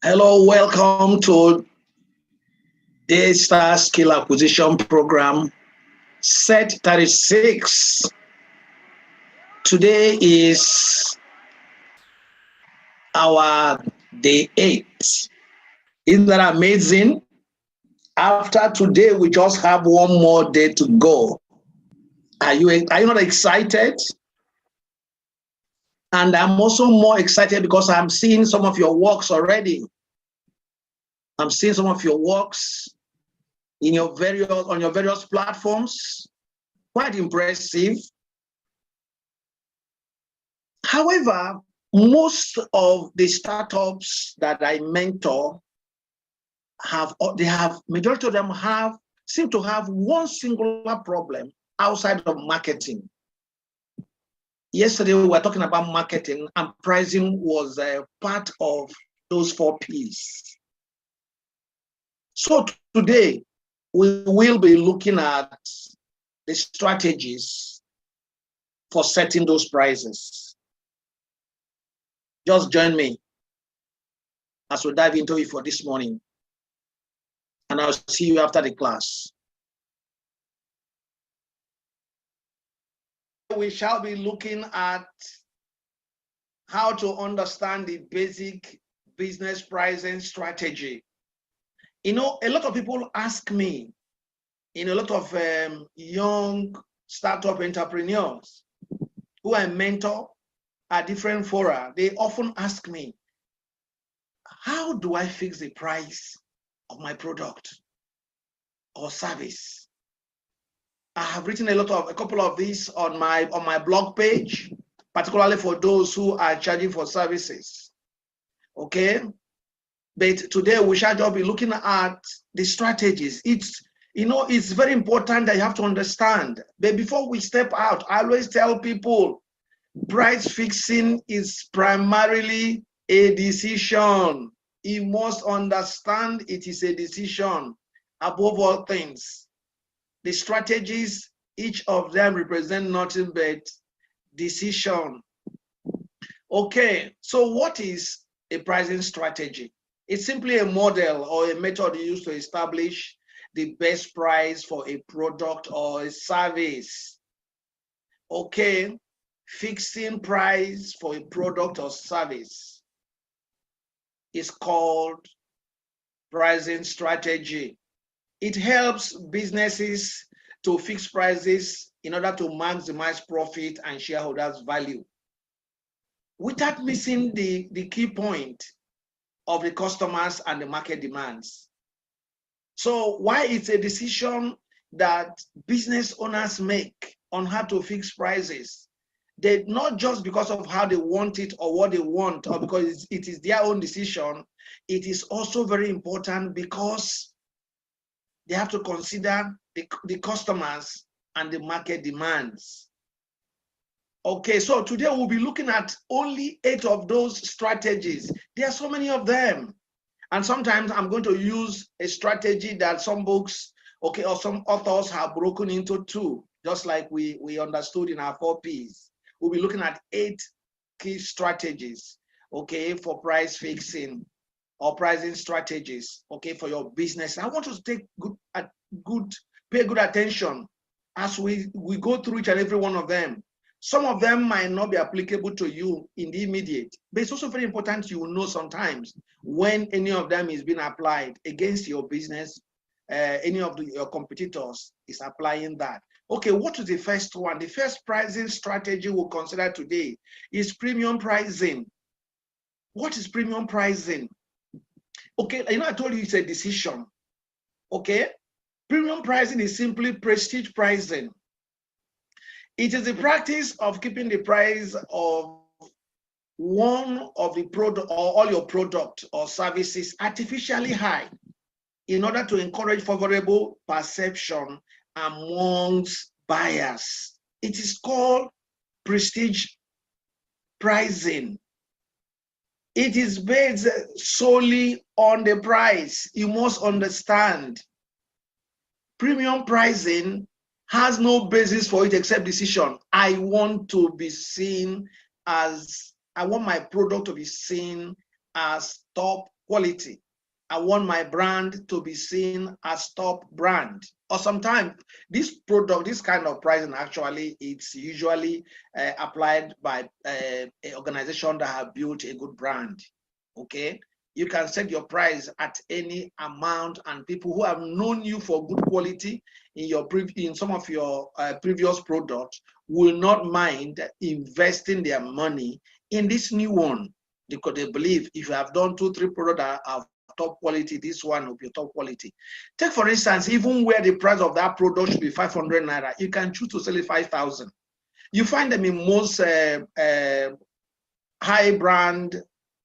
Hello, welcome to Dsap Skill Acquisition Program, set 36. Today is our day 8. Isn't that amazing? After today, we just have one more day to go. Are you not excited? And I'm also more excited because I'm seeing some of your works already. I'm seeing some of your works on your various platforms. Quite impressive. However, most of the startups that I mentor majority of them seem to have one singular problem outside of marketing. Yesterday we were talking about marketing, and pricing was a part of those 4 P's. So today we will be looking at the strategies for setting those prices. Just join me as we dive into it for this morning, and I'll see you after the class. We shall be looking at how to understand the basic business pricing strategy. A lot of people ask me, a lot of young startup entrepreneurs who I mentor at different fora, they often ask me, how do I fix the price of my product or service? I have written a couple of these on my blog page, particularly for those who are charging for services. Okay, but today we shall just be looking at the strategies. It's very important that you have to understand. But before we step out, I always tell people, price fixing is primarily a decision. You must understand it is a decision above all things. The strategies, each of them represent nothing but decision. Okay, so what is a pricing strategy? It's simply a model or a method used to establish the best price for a product or a service. Okay, fixing price for a product or service is called pricing strategy. It helps businesses to fix prices in order to maximize profit and shareholders' value, without missing the key point of the customers and the market demands. So why it's a decision that business owners make on how to fix prices, they not just because of how they want it or what they want, or because it is their own decision. It is also very important because they have to consider the customers and the market demands. Okay, so today we'll be looking at only 8 of those strategies. There are so many of them. And sometimes I'm going to use a strategy that some books, or some authors have broken into 2, just like we understood in our 4 P's. We'll be looking at 8 key strategies, okay, for price fixing or pricing strategies, okay, for your business. I want you to take pay good attention as we go through each and every one of them. Some of them might not be applicable to you in the immediate, but it's also very important you know sometimes when any of them is being applied against your business, any of your competitors is applying that. Okay, what is the first one? The first pricing strategy we'll consider today is premium pricing. What is premium pricing? Okay, I told you it's a decision. Okay, premium pricing is simply prestige pricing. It is the practice of keeping the price of one of the product or all your product or services artificially high in order to encourage favorable perception amongst buyers. It is called prestige pricing. It is based solely on the price. You must understand. Premium pricing has no basis for it except decision. I want to be seen as, I want my product to be seen as top quality. I want my brand to be seen as top brand. Or sometimes this product, this kind of pricing, actually, it's usually applied by an organization that have built a good brand. Okay, you can set your price at any amount, and people who have known you for good quality in your in some of your previous products will not mind investing their money in this new one, because they believe if you have done 2-3 products that are top quality, this one will be top quality. Take for instance, even where the price of that product should be 500 naira, you can choose to sell it 5,000. You find them in most high brand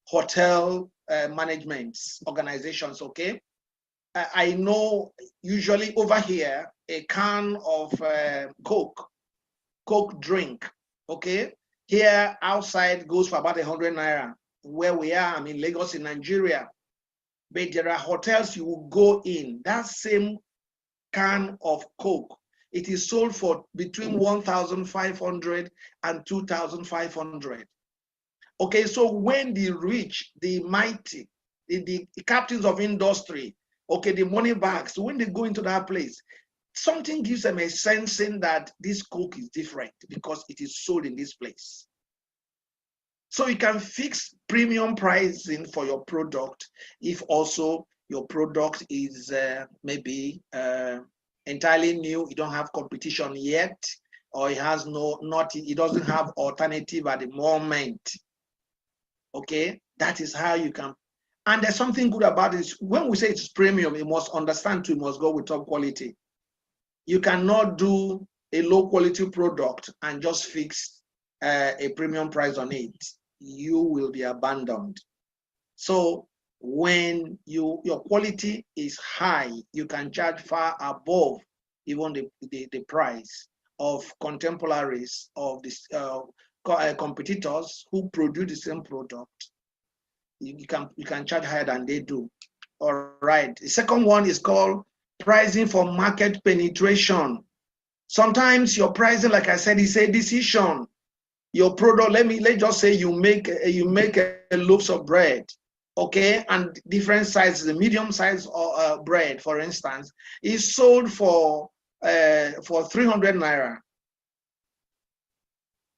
hotel management organizations. Okay, I know usually over here a can of Coke drink, okay, here outside goes for about 100 naira. Where we are, I'm in Lagos in Nigeria, but there are hotels you will go in, that same can of Coke, it is sold for between 1,500 and 2,500. Okay, so when the rich, the mighty, the captains of industry, okay, the money bags, when they go into that place, something gives them a sensing that this Coke is different because it is sold in this place. So you can fix premium pricing for your product if also your product is maybe entirely new, you don't have competition yet, or it has it doesn't have alternative at the moment. Okay, that is how you can. And there's something good about it. When we say it's premium, you must understand too, you must go with top quality. You cannot do a low quality product and just fix a premium price on it. You will be abandoned. So when your quality is high, you can charge far above even the price of contemporaries of this competitors who produce the same product. You can charge higher than they do. All right. The second one is called pricing for market penetration. Sometimes your pricing, like I said, is a decision. Your product, let's just say you make a loaves of bread, okay, and different sizes. The medium size bread, for instance, is sold for 300 naira.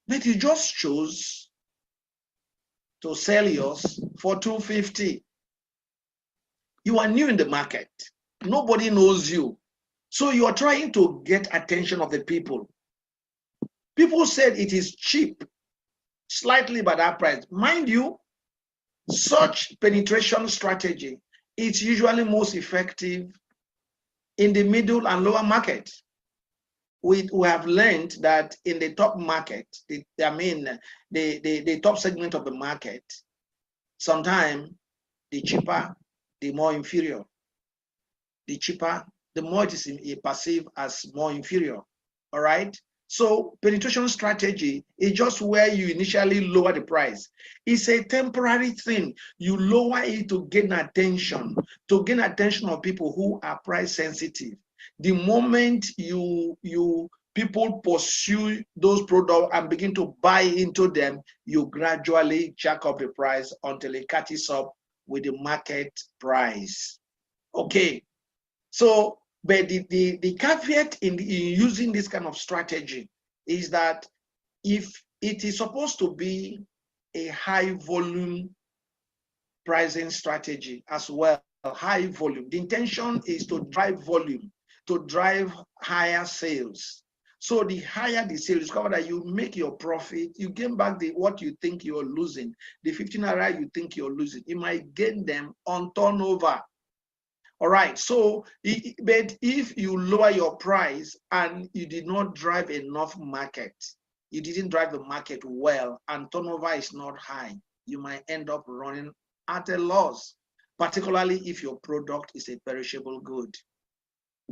But you just chose to sell yours for 250. You are new in the market. Nobody knows you. So you are trying to get attention of the people. People said it is cheap, slightly by that price. Mind you, such penetration strategy is usually most effective in the middle and lower market. We have learned that in the top market, the top segment of the market, sometimes the cheaper, the more inferior. The cheaper, the more it is perceived as more inferior. All right. So penetration strategy is just where you initially lower the price. It's a temporary thing. You lower it to gain attention of people who are price sensitive. The moment people pursue those products and begin to buy into them, you gradually jack up the price until it catches up with the market price. Okay. So, but the caveat in using this kind of strategy is that if it is supposed to be a high volume pricing strategy as well, high volume, the intention is to drive volume, to drive higher sales. So the higher the sales, discover that you make your profit, you gain back what you think you're losing, the 15 naira you think you're losing, you might gain them on turnover. All right, so but if you lower your price and you did not drive enough market, you didn't drive the market well, and turnover is not high, you might end up running at a loss, particularly if your product is a perishable good.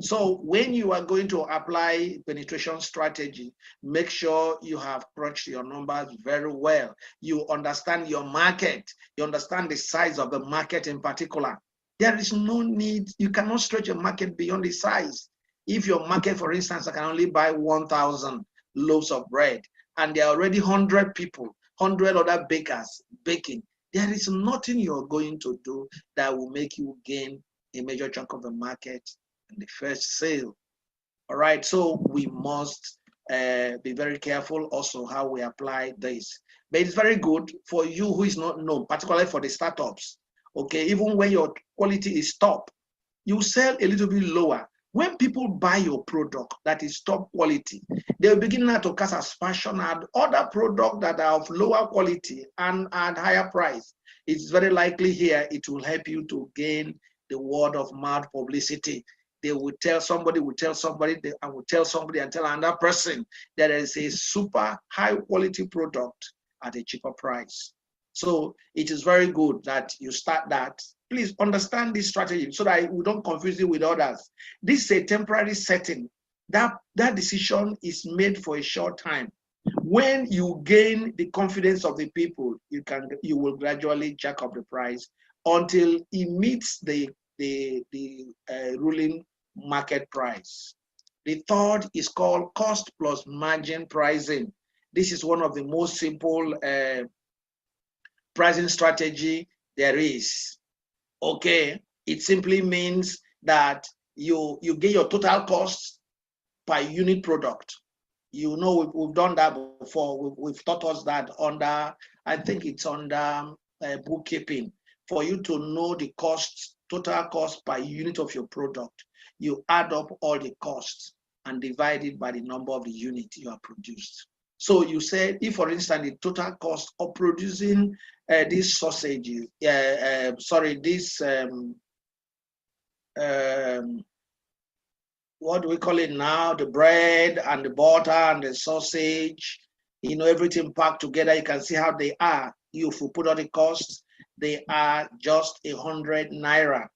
So when you are going to apply penetration strategy, make sure you have crunched your numbers very well. You understand your market. You understand the size of the market in particular. There is no need. You cannot stretch a market beyond the size. If your market, for instance, I can only buy 1,000 loaves of bread, and there are already 100 people, 100 other bakers baking, there is nothing you're going to do that will make you gain a major chunk of the market in the first sale. All right, so we must be very careful also how we apply this. But it's very good for you who is not known, particularly for the startups. Okay, even when your quality is top, you sell a little bit lower. When people buy your product that is top quality, they'll begin now to cast aspersion at other products that are of lower quality and at higher price. It's very likely here it will help you to gain the word of mouth publicity. They will tell somebody, and will tell somebody and tell another person that there is a super high quality product at a cheaper price. So it is very good that you start that. Please understand this strategy so that we don't confuse you with others. This is a temporary setting. That decision is made for a short time. When you gain the confidence of the people, you will gradually jack up the price until it meets the ruling market price. The third is called cost plus margin pricing. This is one of the most simple pricing strategy there is. Okay, it simply means that you get your total cost per unit product. You know, we've done that before. We've taught us that under, I think it's under bookkeeping. For you to know the cost, total cost per unit of your product, you add up all the costs and divide it by the number of the units you have produced. So you said, if for instance, the total cost of producing these sausages, this what do we call it now? The bread and the butter and the sausage, everything packed together. You can see how they are. If you put on the costs, they are just 100 naira.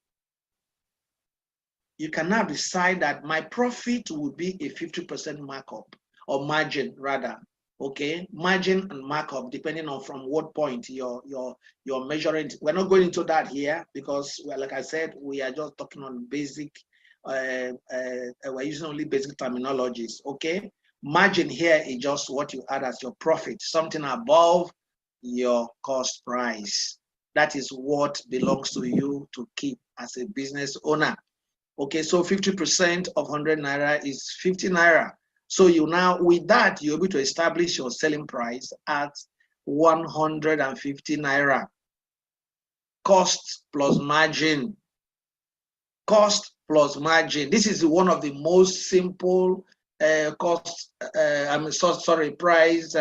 You can now decide that my profit will be a 50% markup, or margin rather. Okay, margin and markup depending on from what point you're measuring. We're not going into that here because, well, like I said, we are just talking on basic. We're using only basic terminologies. Okay, margin here is just what you add as your profit, something above your cost price. That is what belongs to you to keep as a business owner. Okay, so 50% of 100 naira is 50 naira. So you now, with that, you're able to establish your selling price at 150 naira. Cost plus margin. Cost plus margin. This is one of the most simple price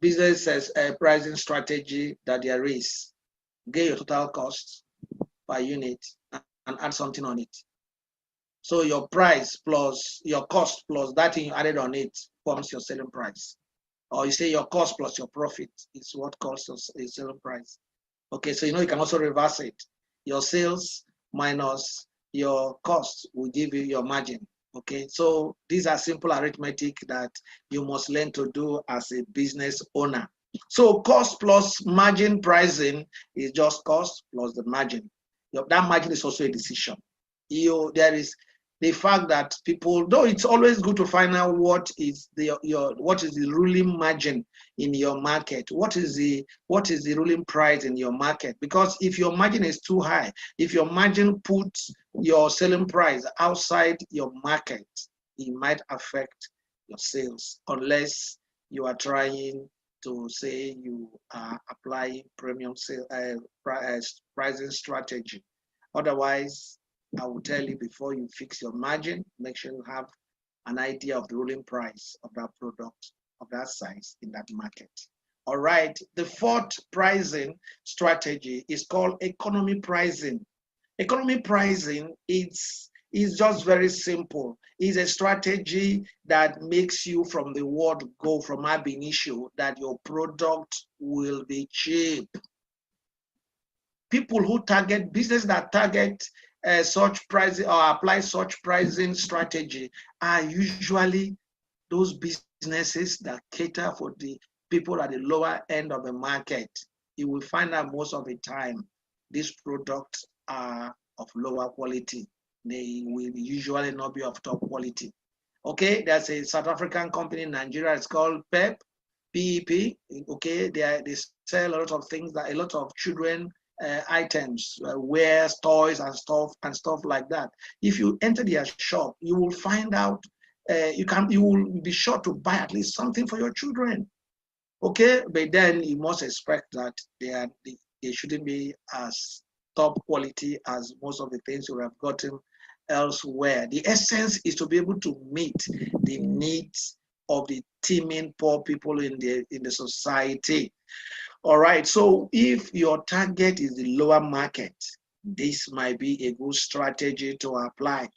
business pricing strategy that there is. Get your total cost per unit and add something on it. So your price plus your cost plus that thing you added on it forms your selling price. Or you say your cost plus your profit is what calls a selling price. Okay, so you can also reverse it. Your sales minus your cost will give you your margin. Okay, so these are simple arithmetic that you must learn to do as a business owner. So cost plus margin pricing is just cost plus the margin. That margin is also a decision. There is the fact that people, though it's always good to find out what is the ruling margin in your market, what is the ruling price in your market, because if your margin is too high, if your margin puts your selling price outside your market, it might affect your sales, unless you are trying to say you are applying premium sale pricing strategy. Otherwise, I will tell you, before you fix your margin, make sure you have an idea of the ruling price of that product of that size in that market. All right, the fourth pricing strategy is called economy pricing. Economy pricing is just very simple. It's a strategy that makes you, from the word go, from ab initio, that your product will be cheap. People who target business that target such pricing or apply such pricing strategy are usually those businesses that cater for the people at the lower end of the market. You will find that most of the time, these products are of lower quality. They will usually not be of top quality. Okay, there's a South African company in Nigeria. It's called PEP. Okay, they sell a lot of things, that a lot of children items, wares, toys, and stuff like that. If you enter their shop, you will find out you will be sure to buy at least something for your children. Okay, but then you must expect that they shouldn't be as top quality as most of the things you have gotten elsewhere. The essence is to be able to meet the needs of the teeming poor people in the society. All right, so if your target is the lower market, this might be a good strategy to apply.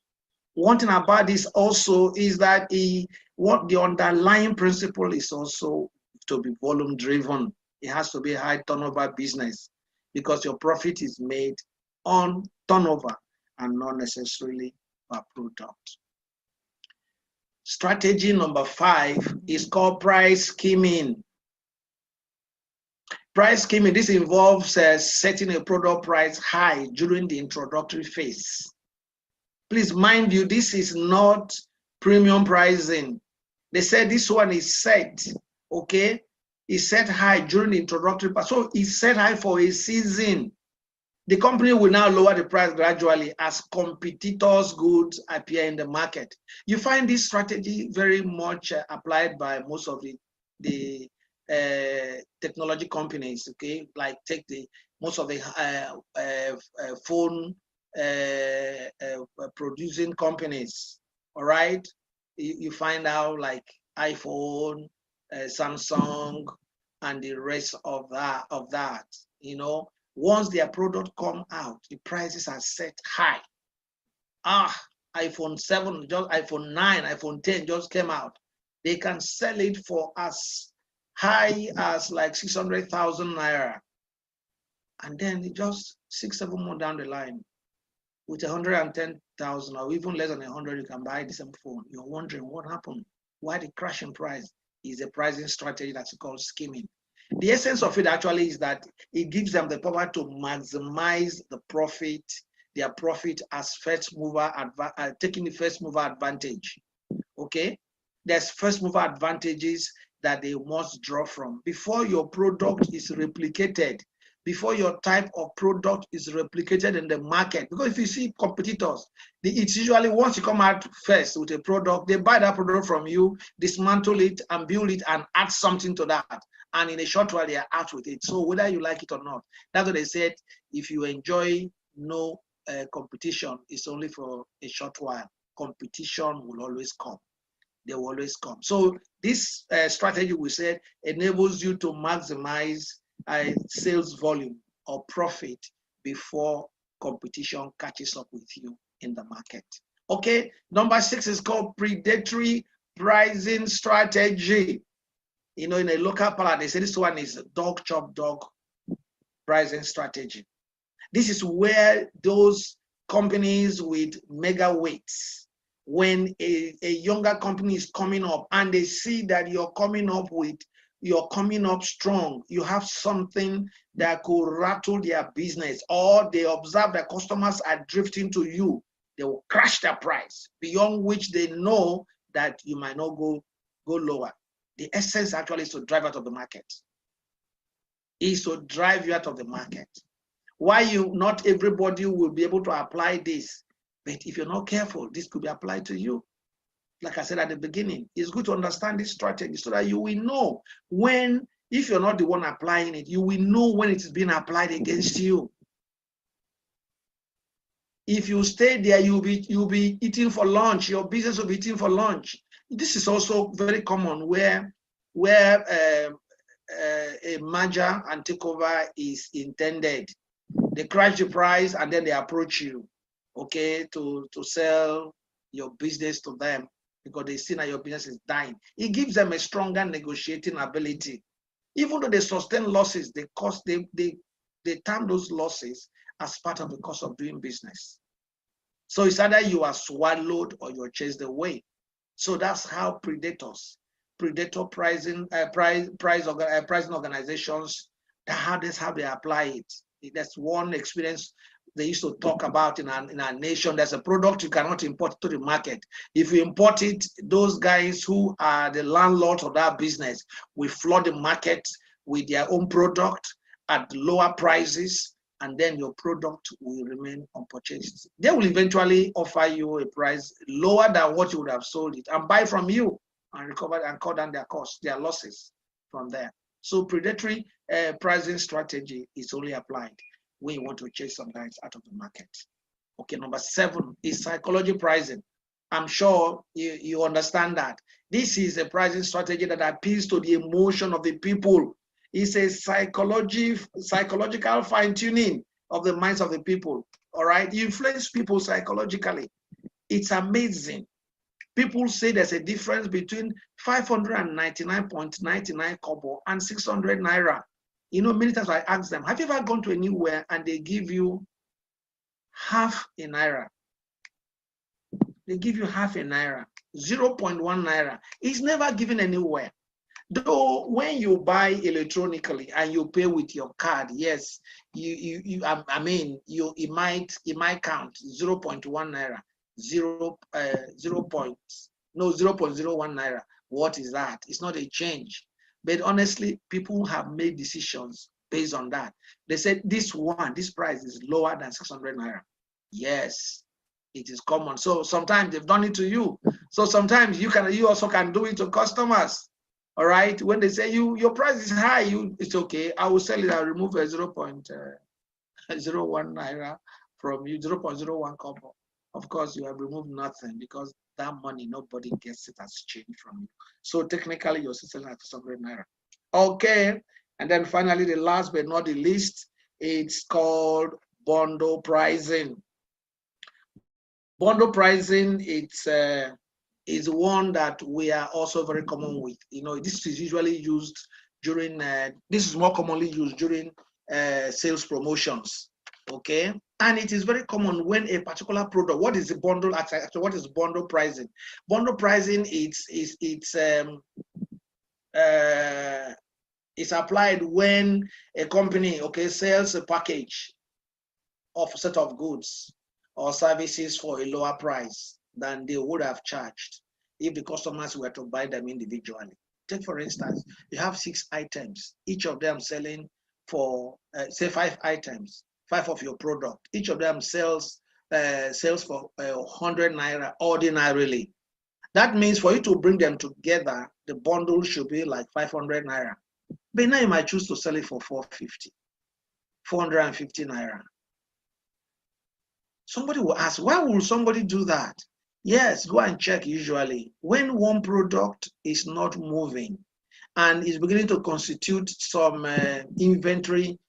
One thing about this also is that what the underlying principle is also to be volume driven. It has to be a high turnover business because your profit is made on turnover and not necessarily per product. Strategy number 5 is called price skimming. Price skimming, this involves setting a product price high during the introductory phase. Please mind you, this is not premium pricing. They said this one is set, okay? It's set high during the introductory part. So it's set high for a season. The company will now lower the price gradually as competitors' goods appear in the market. You find this strategy very much applied by most of the technology companies, okay? Like take most of the phone producing companies, all right? You find out like iPhone, Samsung, and the rest of that, you know. Once their product come out, the prices are set high. iPhone 7, just iPhone 9, iPhone 10 just came out. They can sell it for as high as like 600,000 naira. And then just 6-7 months down the line, with 110,000 or even less than 100, you can buy the same phone. You're wondering what happened. Why the crash in price? Is a pricing strategy that's called skimming. The essence of it actually is that it gives them the power to maximize the profit, their profit as first mover, taking the first mover advantage. Okay, there's first mover advantages that they must draw from before your product is replicated, before your type of product is replicated in the market. Because if you see competitors, it's usually once you come out first with a product, they buy that product from you, dismantle it and build it and add something to that. And in a short while, they are out with it. So whether you like it or not, that's what they said. If you enjoy no competition, it's only for a short while. Competition will always come. They will always come. So this strategy, we said, enables you to maximize sales volume or profit before competition catches up with you in the market. Okay, number 6 is called predatory pricing strategy. You know, in a local parlance, they say this one is dog chop dog pricing strategy. This is where those companies with mega weights, when a younger company is coming up and they see that you're coming up strong, you have something that could rattle their business, or they observe that customers are drifting to you, they will crash their price beyond which they know that you might not go lower. The essence actually is to drive out of the market. Is to drive you out of the market. Why not everybody will be able to apply this, but if you're not careful, this could be applied to you. Like I said at the beginning, it's good to understand this strategy so that you will know when, if you're not the one applying it, you will know when it is being applied against you. If you stay there, you'll be eating for lunch. Your business will be eating for lunch. This is also very common where a merger and takeover is intended. They crash the price and then they approach you, okay, to sell your business to them because they see that your business is dying. It gives them a stronger negotiating ability. Even though they sustain losses, they term those losses as part of the cost of doing business. So it's either you are swallowed or you're chased away. So that's how predator pricing, pricing organizations, that's how they apply it. That's one experience they used to talk about in our nation. There's a product you cannot import to the market. If you import it, those guys who are the landlords of that business will flood the market with their own product at lower prices, and then your product will remain unpurchased. They will eventually offer you a price lower than what you would have sold it and buy from you and recover and cut down their costs, their losses from there. So predatory pricing strategy is only applied when you want to chase some guys out of the market. Okay, number 7 is psychology pricing. I'm sure you understand that. This is a pricing strategy that appeals to the emotion of the people. It's a psychological fine-tuning of the minds of the people. All right, you influence people psychologically. It's amazing. People say there's a difference between 599.99 kobo and 600 naira. You know, many times I ask them, have you ever gone to anywhere and they give you half a naira? They give you half a naira, 0.1 naira. It's never given anywhere. Though when you buy electronically and you pay with your card, yes, it might count 0.1 naira, 0.01 naira. What is that? It's not a change. But honestly, people have made decisions based on that. They said this price is lower than 600 naira. Yes, it is common. So sometimes they've done it to you. So sometimes you also can do it to customers. All right. When they say your price is high, it's okay. I will sell it. I'll remove a 0.01 naira from you, 0.01 kobo. Of course, you have removed nothing because that money, nobody gets it as change from you. So technically, you're still selling at 600 naira. Okay. And then finally, the last but not the least, it's called bundle pricing. Bundle pricing, is one that we are also very common with. You know, this is usually used during, this is more commonly used during sales promotions, okay? And it is very common when a particular product, what is the bundle, actually, what is bundle pricing? Bundle pricing, it's applied when a company, okay, sells a package of a set of goods or services for a lower price than they would have charged if the customers were to buy them individually. Take, for instance, you have 6 items, each of them selling for, say, 5 items, 5 of your product. Each of them sells for 100 naira ordinarily. That means for you to bring them together, the bundle should be like 500 naira. But now you might choose to sell it for 450, 450 naira. Somebody will ask, why will somebody do that? Yes, go and check. Usually when one product is not moving and is beginning to constitute some inventory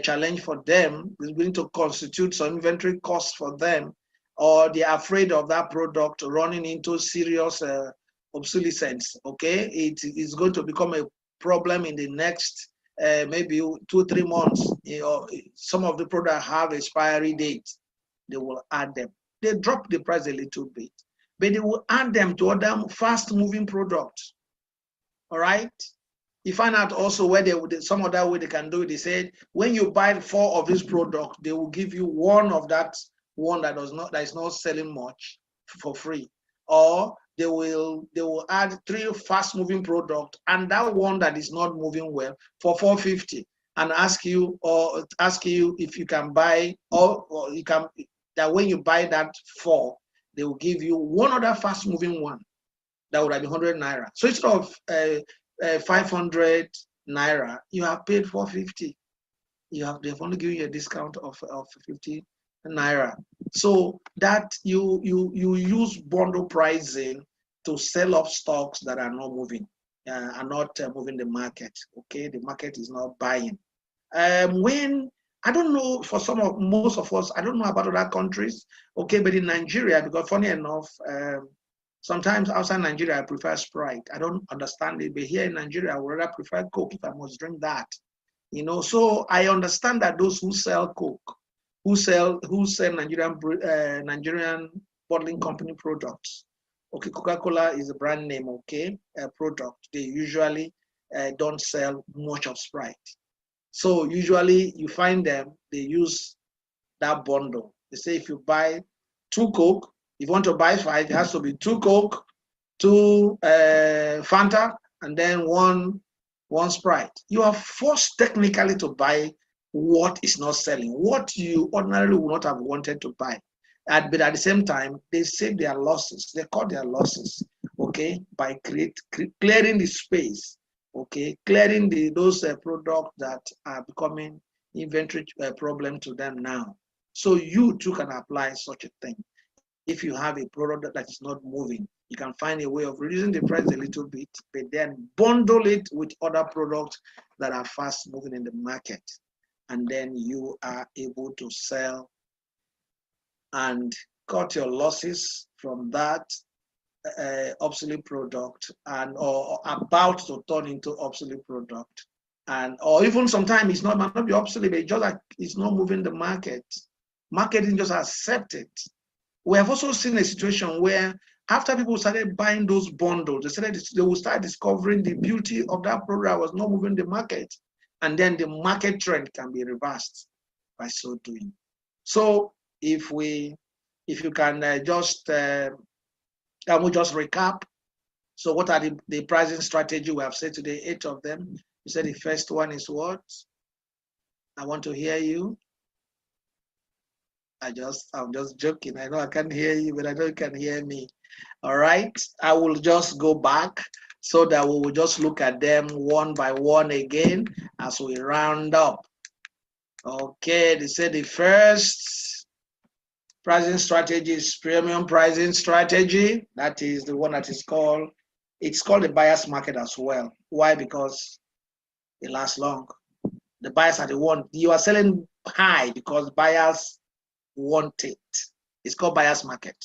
challenge for them, is beginning to constitute some inventory costs for them, or they are afraid of that product running into serious obsolescence, okay, it is going to become a problem in the next maybe 2-3 months. You know, some of the products have expiry date. They will add them. They drop the price a little bit, but they will add them to other fast-moving products. All right. You find out also where some other way they can do it. They said when you buy 4 of this product, they will give you one of that one that is not selling much for free, or they will add 3 fast-moving products and that one that is not moving well for 450, and ask you if you can buy, or you can. That when you buy that 4, they will give you one other fast-moving one that would have been 100 naira. So instead of 500 naira, you have paid 450. They've only given you a discount of 50 naira. So that you use bundle pricing to sell off stocks that are not moving, are not moving the market. Okay, the market is not buying. When I don't know, for most of us, I don't know about other countries, okay, but in Nigeria, because funny enough, sometimes outside Nigeria, I prefer Sprite. I don't understand it, but here in Nigeria, I would rather prefer Coke if I must drink that. You know, so I understand that those who sell Coke, who sell Nigerian bottling company products. Okay, Coca-Cola is a brand name, okay, product. They usually don't sell much of Sprite. So usually you find them, they use that bundle. They say if you buy 2 Coke, if you want to buy 5, it has to be 2 Coke, 2 Fanta, and then one Sprite. You are forced technically to buy what is not selling, what you ordinarily would not have wanted to buy. But at the same time, they save their losses. They cut their losses, okay, by clearing the space, okay, clearing those products that are becoming inventory problem to them now. So you too can apply such a thing. If you have a product that is not moving, you can find a way of reducing the price a little bit, but then bundle it with other products that are fast moving in the market. And then you are able to sell and cut your losses from that obsolete product and or about to turn into obsolete product. And or even sometimes it's not might not be obsolete, but it's just like it's not moving the market. Marketing just accept it. We have also seen a situation where after people started buying those bundles, they will start discovering the beauty of that product was not moving the market. And then the market trend can be reversed by so doing. So if you can can we just recap? So what are the pricing strategy we have said today? 8 of them. You said the first one is what? I want to hear you. I'm just joking. I know I can't hear you, but I know you can hear me. All right. I will just go back so that we will just look at them one by one again as we round up. Okay, they said the first pricing strategy is premium pricing strategy. That is the one that is called, it's called the buyer's market as well. Why? Because it lasts long. The buyers are the one, you are selling high because buyers want it. It's called buyer's market.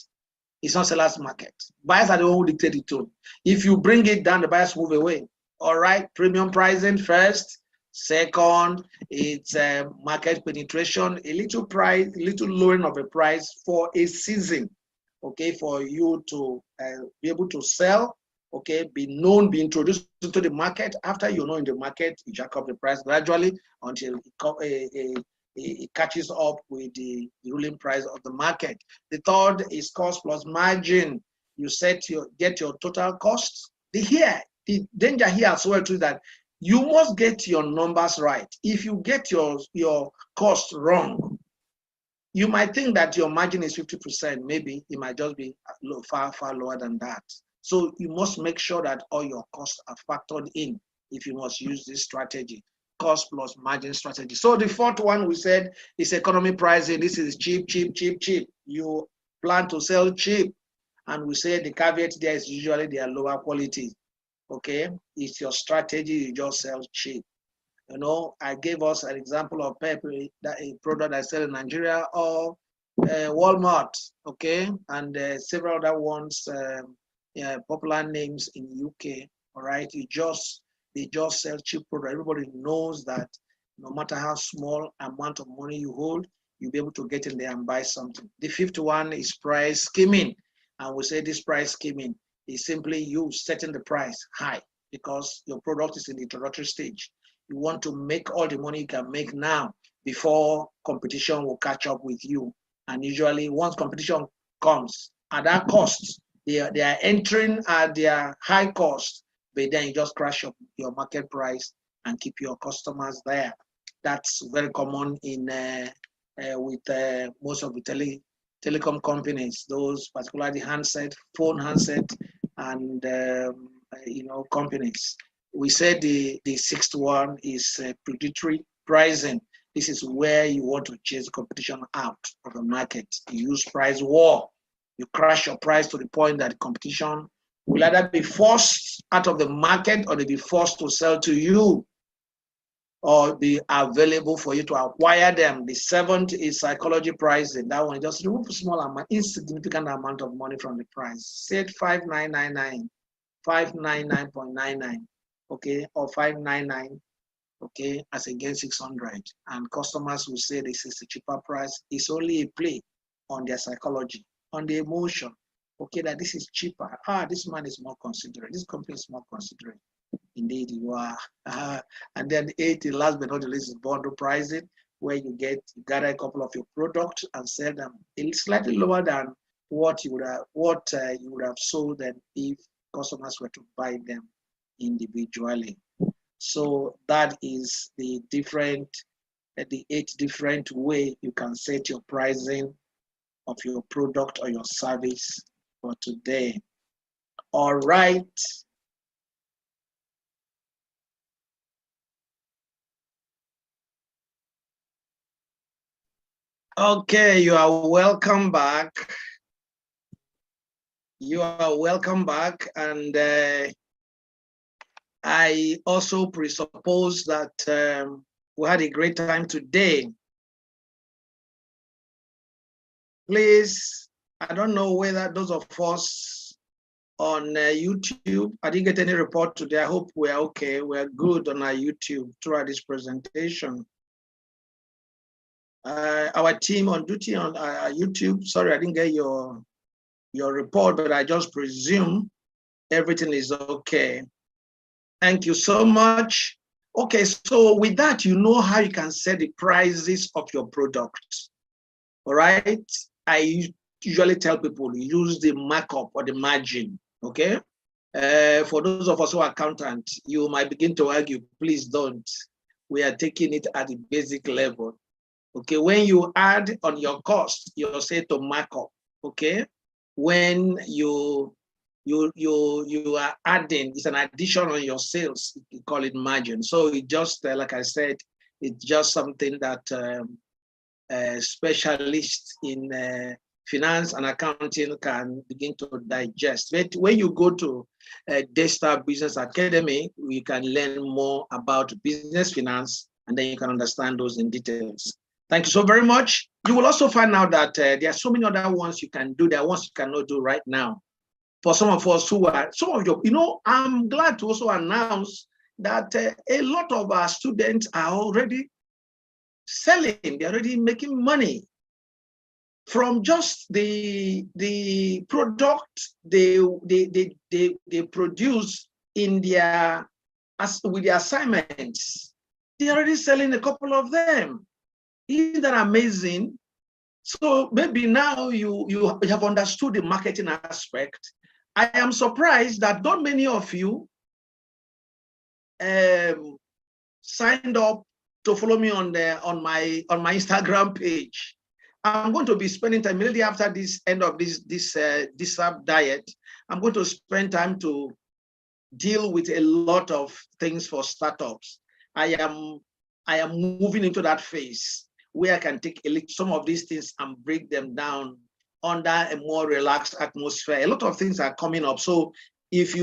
It's not seller's market. Buyers are the one who dictate the tone. If you bring it down, the buyers move away. All right, premium pricing first. Second, it's market penetration, a little lowering of a price for a season, okay, for you to be able to sell, okay, be known, be introduced into the market. After you're known in the market, you jack up the price gradually until it catches up with the ruling price of the market. The third is cost plus margin. You get your total costs. The danger here as well too is that you must get your numbers right. If you get your cost wrong, you might think that your margin is 50%. Maybe it might just be far lower than that. So you must make sure that all your costs are factored in if you must use this strategy. Cost plus margin strategy. So the fourth one we said is economy pricing. This is cheap. You plan to sell cheap. And we say the caveat there is usually they are lower quality. Okay, it's your strategy, you just sell cheap. You know, I gave us an example of pepper, that a product I sell in Nigeria, or Walmart, okay, and several other ones, popular names in UK. All right, they just sell cheap product. Everybody knows that no matter how small amount of money you hold, you'll be able to get in there and buy something. The fifth one is price skimming, and we say this price skimming is simply you setting the price high because your product is in the introductory stage. You want to make all the money you can make now before competition will catch up with you. And usually once competition comes at that cost, they are entering at their high cost, but then you just crash up your market price and keep your customers there. That's very common in with most of the telecom companies, those particularly phone handset, and companies. We said the sixth one is predatory pricing. This is where you want to chase competition out of the market. You use price war. You crash your price to the point that the competition will either be forced out of the market or they be forced to sell to you or be available for you to acquire them. The seventh is psychology pricing. That one just remove a small amount, insignificant amount of money from the price. Set 5,999, 599.99, okay, or 599, okay, as against 600. And customers will say this is a cheaper price. It's only a play on their psychology, on the emotion. Okay, that this is cheaper. This man is more considerate. This company is more considerate. Indeed, you are. And then last but not the least, is bundle pricing, where you gather a couple of your products and sell them slightly lower than what you would have sold them if customers were to buy them individually. So that is the 8 different way you can set your pricing of your product or your service for today. All right. Okay, you are welcome back. You are welcome back. And I also presuppose that we had a great time today. Please, I don't know whether those of us on YouTube, I didn't get any report today. I hope we're okay. We're good on our YouTube throughout this presentation. Our team on duty on YouTube, sorry, I didn't get your report, but I just presume everything is okay. Thank you so much. Okay, so with that, you know how you can set the prices of your product. All right. I usually tell people use the markup or the margin. Okay. For those of us who are accountants, you might begin to argue, please don't. We are taking it at the basic level. Okay. When you add on your cost, you're set to markup. Okay. When you are adding, it's an addition on your sales, you call it margin. So it just, like I said, it's just something that specialists in finance and accounting can begin to digest. But when you go to Dsap Business Academy, you can learn more about business finance, and then you can understand those in details. Thank you so very much. You will also find out that there are so many other ones you can do. There are ones you cannot do right now. For some of us who are, some of you, I'm glad to also announce that a lot of our students are already selling, they're already making money from just the product they produce in with the assignments. They're already selling a couple of them. Isn't that amazing? So maybe now you have understood the marketing aspect. I am surprised that not many of you signed up to follow me on my Instagram page. I'm going to be spending time immediately after this end of this Dsap diet. I'm going to spend time to deal with a lot of things for startups. I am moving into that phase where I can take some of these things and break them down under a more relaxed atmosphere. A lot of things are coming up. So if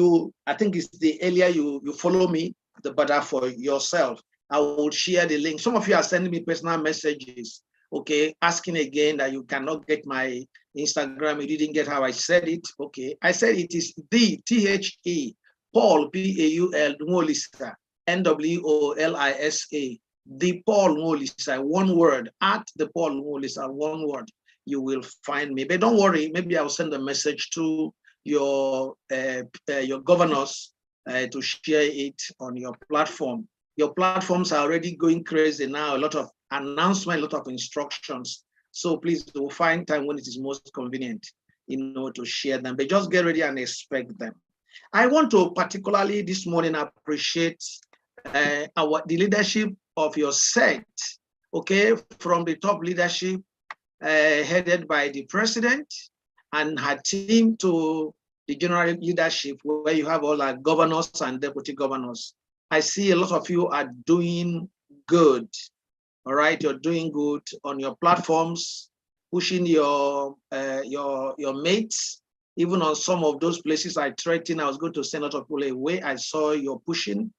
I think it's the earlier you follow me, the better for yourself. I will share the link. Some of you are sending me personal messages, okay, asking again that you cannot get my Instagram. You didn't get how I said it. Okay, I said it is the THE Paul PAUL Nwolisa NWOLISA. The Paul Nwolisa, one word, at the Paul Nwolisa, one word. You will find me. But don't worry, maybe I'll send a message to your governors to share it on your platform. Your platforms are already going crazy now, a lot of announcements, a lot of instructions. So please we'll find time when it is most convenient, to share them. But just get ready and expect them. I want to particularly this morning appreciate the leadership of your set, okay, from the top leadership headed by the president and her team to the general leadership, where you have all our governors and deputy governors. I see a lot of you are doing good. All right, you're doing good on your platforms, pushing your mates. Even on some of those places I threatened, I was going to send a lot of people away. I saw you're pushing.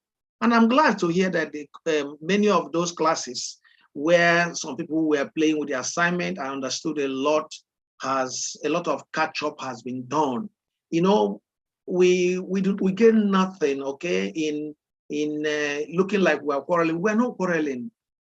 And I'm glad to hear that many of those classes where some people were playing with the assignment, I understood a lot of catch up has been done. We get nothing, okay, in in looking like we're quarreling. We're not quarreling.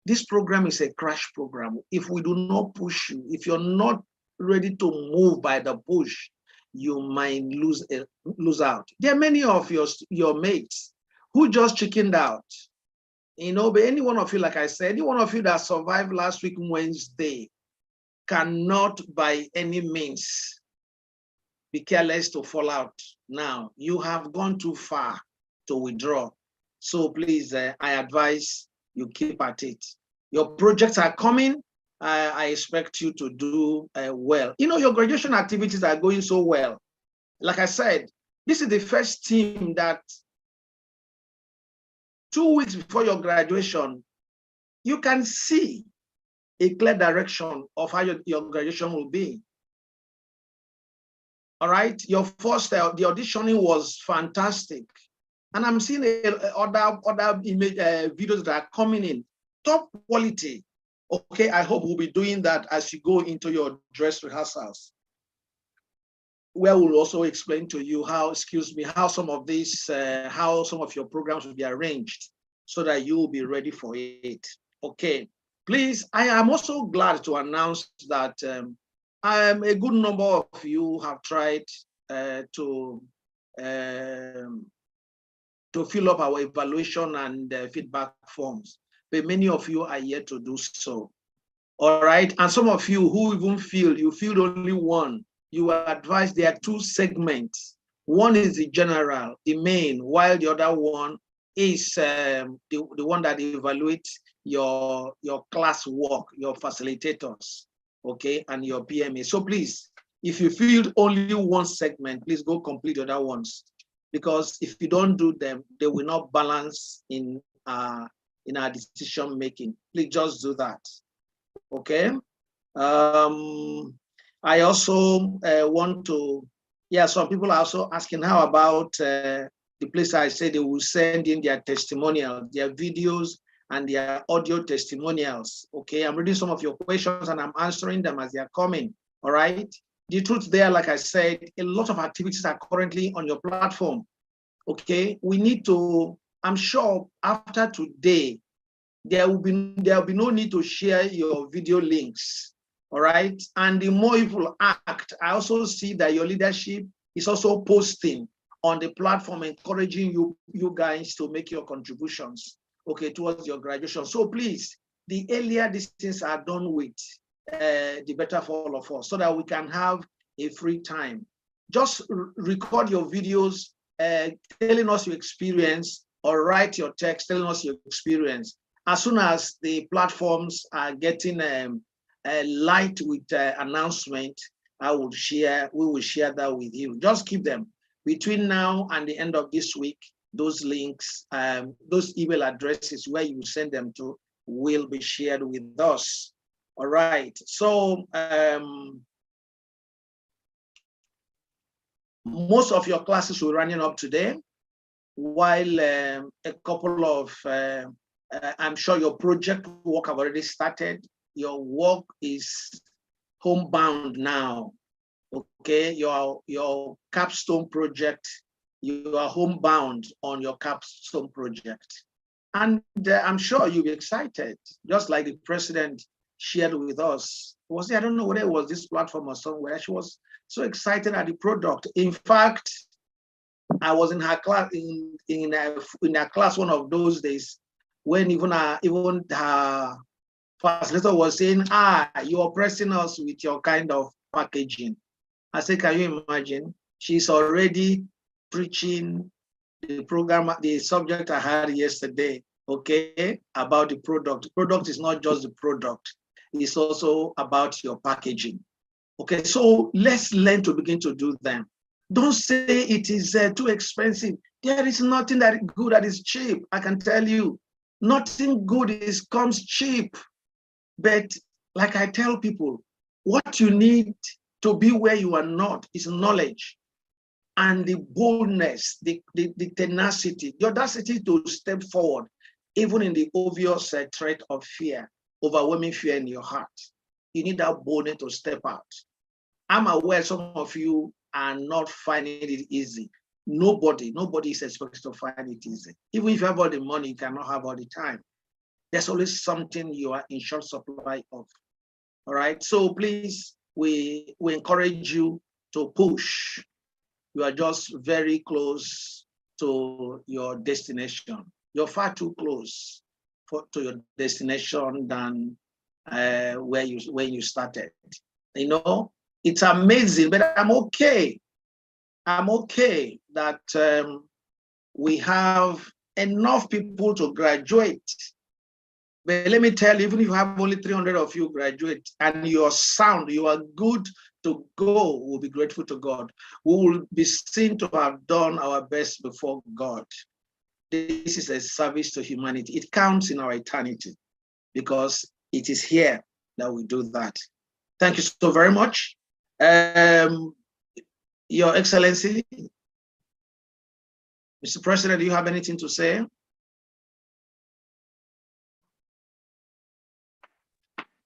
This program is a crash program. If we do not push you, if you're not ready to move by the push, you might lose out. There are many of your mates who just chickened out. But any one of you, like I said, any one of you that survived last week Wednesday cannot by any means be careless to fall out now. You have gone too far to withdraw. So please, I advise you keep at it. Your projects are coming. I expect you to do well. Your graduation activities are going so well. Like I said, this is the first team that 2 weeks before your graduation, you can see a clear direction of how your graduation will be. All right, your first, the auditioning was fantastic. And I'm seeing other image videos that are coming in, top quality. Okay, I hope we'll be doing that as you go into your dress rehearsals, where we'll also explain to you how some of these, how some of your programs will be arranged so that you will be ready for it. Okay, please, I am also glad to announce that a good number of you have tried to fill up our evaluation and feedback forms, but many of you are yet to do so. All right, and some of you who even filled only one, you are advised there are 2 segments. One is the general, the main, while the other one is the one that evaluates your class work, your facilitators, okay, and your PMA. So please, if you filled only one segment, please go complete the other ones, because if you don't do them, they will not balance in our decision making. Please just do that. Okay. I also want to, some people are also asking, how about the place I said they will send in their testimonials, their videos and their audio testimonials. Okay, I'm reading some of your questions and I'm answering them as they are coming. All right. The truth there, like I said, a lot of activities are currently on your platform. Okay, we need to, I'm sure after today, there will be no need to share your video links. All right. And the more you act, I also see that your leadership is also posting on the platform, encouraging you guys to make your contributions, okay, towards your graduation. So please, the earlier these things are done with, the better for all of us, so that we can have a free time. Just record your videos, telling us your experience, or write your text telling us your experience. As soon as the platforms are getting light with announcement, we will share that with you. Just keep them. Between now and the end of this week, those links, those email addresses where you send them to will be shared with us. All right. So most of your classes were running up today, while a couple of, I'm sure your project work have already started. Your work is homebound now. Okay, your capstone project, you are homebound on your capstone project. And I'm sure you'll be excited, just like the president shared with us. I don't know whether it was this platform or somewhere. She was so excited at the product. In fact, I was in her class in her class one of those days when even her facilitator was saying, you are pressing us with your kind of packaging. I said, can you imagine? She's already preaching the program, the subject I had yesterday, okay, about the product. The product is not just the product, it's also about your packaging. Okay, so let's learn to begin to do them. Don't say it is too expensive. There is nothing that good that is cheap. I can tell you, nothing good comes cheap. But like I tell people, what you need to be where you are not is knowledge and the boldness, the tenacity, the audacity to step forward, even in the obvious threat of fear, overwhelming fear in your heart. You need that boldness to step out. I'm aware some of you are not finding it easy. nobody is expected to find it easy. Even if you have all the money, you cannot have all the time. There's always something you are in short supply of. All right. So please, we encourage you to push. You are just very close to your destination. You're far too close to your destination than when you started. You know, it's amazing, but I'm okay. I'm okay that we have enough people to graduate. But let me tell you, even if you have only 300 of you graduate and you're sound, you are good to go, we'll be grateful to God. We will be seen to have done our best before God. This is a service to humanity. It counts in our eternity because it is here that we do that. Thank you so very much. Your Excellency, Mr. President, do you have anything to say?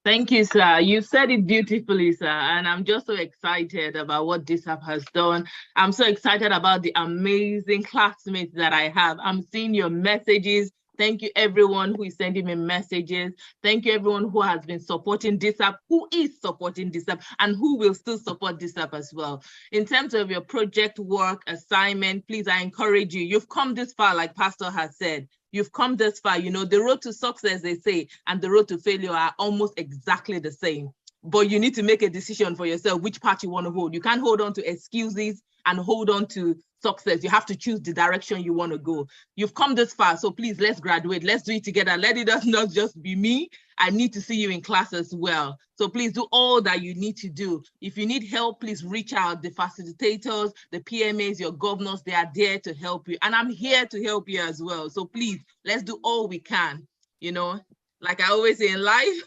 Thank you, sir. You said it beautifully, sir. And I'm just so excited about what Dsap has done. I'm so excited about the amazing classmates that I have. I'm seeing your messages. Thank you, everyone who is sending me messages. Thank you, everyone who has been supporting Dsap, who is supporting Dsap, and who will still support Dsap as well. In terms of your project work, assignment, please, I encourage you. You've come this far, like Pastor has said. You've come this far. You know, the road to success, they say, and the road to failure are almost exactly the same. But you need to make a decision for yourself which path you want to hold. You can't hold on to excuses and hold on to success. You have to choose the direction you want to go. You've come this far, so please, let's graduate. Let's do it together. Let it not just be me. I need to see you in class as well. So please do all that you need to do. If you need help, please reach out. The facilitators, the PMAs, your governors, they are there to help you. And I'm here to help you as well. So please, let's do all we can. You know, like I always say in life,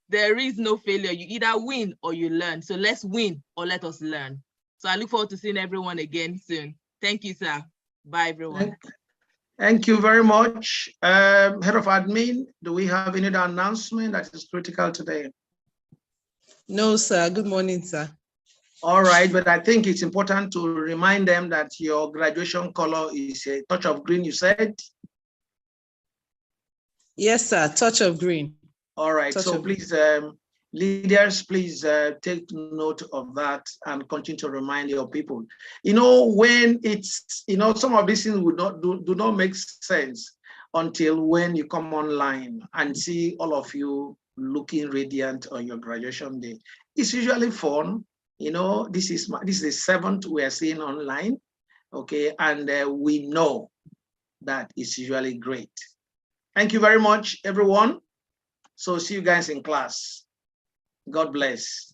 there is no failure. You either win or you learn. So let's win or let us learn. So I look forward to seeing everyone again soon. Thank you, sir. Bye, everyone. Thank you very much. Head of admin, do we have any other announcement that is critical today? No, sir. Good morning, sir. All right, but I think it's important to remind them that your graduation color is a touch of green, you said? Yes, sir. Touch of green. All right, so please, leaders, please take note of that and continue to remind your people. You know, when it's, you know, some of these things would not do not make sense until when you come online and see all of you looking radiant on your graduation day. It's usually fun. You know, this is the 7th we are seeing online, okay, and we know that it's usually great. Thank you very much, everyone. So see you guys in class. God bless.